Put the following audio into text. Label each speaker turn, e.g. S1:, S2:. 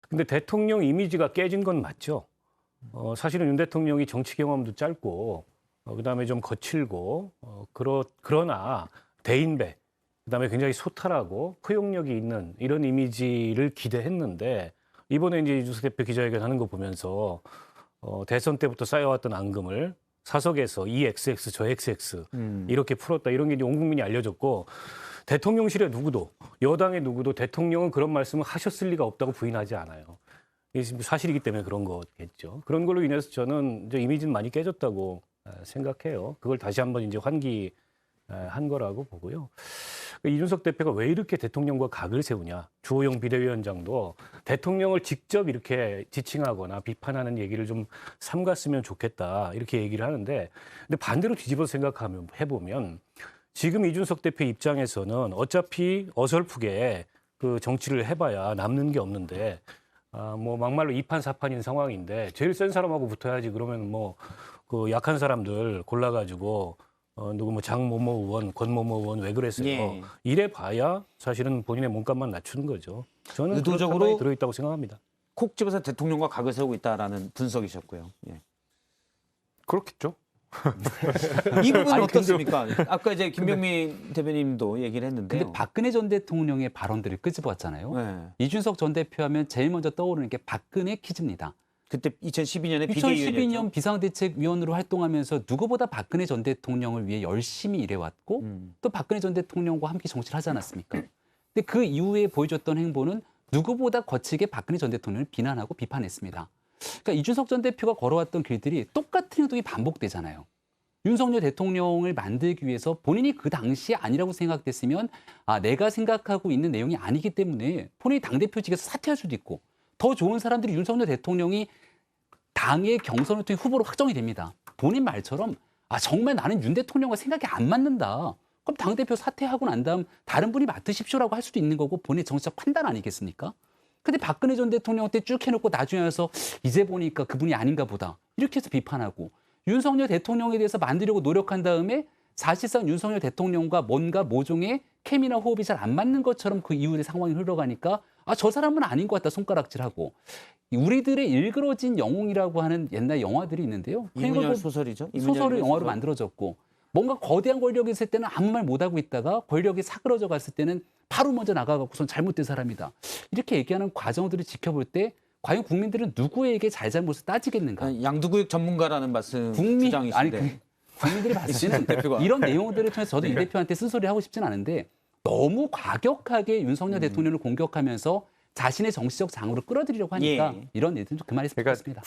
S1: 근데 대통령 이미지가 깨진 건 맞죠. 사실은 윤 대통령이 정치 경험도 짧고 그다음에 좀 거칠고 그러나 대인배 그다음에 굉장히 소탈하고 포용력이 있는 이런 이미지를 기대했는데 이번에 이제 이준석 대표 기자회견 하는 거 보면서 대선 때부터 쌓여왔던 앙금을 사석에서 이 XX 저 XX 이렇게 풀었다 이런 게 이제 온 국민이 알려졌고 대통령실의 누구도 여당의 누구도 대통령은 그런 말씀을 하셨을 리가 없다고 부인하지 않아요. 이게 지금 사실이기 때문에 그런 거겠죠. 그런 걸로 인해서 저는 이제 이미지는 많이 깨졌다고 생각해요. 그걸 다시 한번 이제 환기한 거라고 보고요. 이준석 대표가 왜 이렇게 대통령과 각을 세우냐. 주호영 비대위원장도 대통령을 직접 이렇게 지칭하거나 비판하는 얘기를 좀 삼갔으면 좋겠다. 이렇게 얘기를 하는데 근데 반대로 뒤집어 생각하면 해보면 지금 이준석 대표 입장에서는 어차피 어설프게 그 정치를 해봐야 남는 게 없는데 뭐 막말로 이판사판인 상황인데 제일 센 사람하고 붙어야지 그러면 뭐 그 약한 사람들 골라가지고 누구 뭐 장모모 의원, 권모모 의원 왜 그랬어요?
S2: 예.
S1: 이래 봐야 사실은 본인의 몸값만 낮추는 거죠. 저는
S2: 의도적으로
S1: 그런 상황이 들어있다고 생각합니다.
S2: 콕 집어서 대통령과 각을 세우고 있다라는 분석이셨고요. 예.
S3: 그렇겠죠.
S2: 이 부분은 어떻습니까? 아까 이제 김병민 대변인도 얘기를 했는데요.
S4: 근데 박근혜 전 대통령의 발언들을 끄집어왔잖아요.
S2: 네.
S4: 이준석 전 대표하면 제일 먼저 떠오르는 게 박근혜 퀴즈입니다.
S2: 그때 2012년에 비대위원이었죠.
S4: 2012년 비상대책위원으로 활동하면서 누구보다 박근혜 전 대통령을 위해 열심히 일해왔고 또 박근혜 전 대통령과 함께 정치를 하지 않았습니까? 근데 그 이후에 보여줬던 행보는 누구보다 거칠게 박근혜 전 대통령을 비난하고 비판했습니다. 그러니까 이준석 전 대표가 걸어왔던 길들이 똑같은 행동이 반복되잖아요. 윤석열 대통령을 만들기 위해서 본인이 그 당시에 아니라고 생각됐으면 내가 생각하고 있는 내용이 아니기 때문에 본인이 당대표직에서 사퇴할 수도 있고 더 좋은 사람들이 윤석열 대통령이 당의 경선을 통해 후보로 확정이 됩니다. 본인 말처럼 정말 나는 윤 대통령과 생각이 안 맞는다. 그럼 당대표 사퇴하고 난 다음 다른 분이 맡으십시오라고 할 수도 있는 거고 본인의 정치적 판단 아니겠습니까? 근데 박근혜 전 대통령 때 쭉 해놓고 나중에 와서 이제 보니까 그분이 아닌가 보다. 이렇게 해서 비판하고 윤석열 대통령에 대해서 만들려고 노력한 다음에 사실상 윤석열 대통령과 뭔가 모종의 케미나 호흡이 잘 안 맞는 것처럼 그 이후의 상황이 흘러가니까 저 사람은 아닌 것 같다 손가락질하고 우리들의 일그러진 영웅이라고 하는 옛날 영화들이 있는데요.
S2: 이문열 소설이죠.
S4: 소설을 영화로 만들어졌고 뭔가 거대한 권력이 있을 때는 아무 말 못하고 있다가 권력이 사그러져 갔을 때는 바로 먼저 나가갖고선 잘못된 사람이다. 이렇게 얘기하는 과정들을 지켜볼 때 과연 국민들은 누구에게 잘잘못을 따지겠는가.
S2: 양두구육 전문가라는 말씀 주장이신데.
S4: 아니, 국민들이 봤을 때는 이런 내용들을 통해서 저도 이 대표한테 쓴소리 하고 싶진 않은데 너무 과격하게 윤석열 대통령을 공격하면서 자신의 정치적 장으로 끌어들이려고 하니까 이런 일들도 그만했으면 좋겠습니다.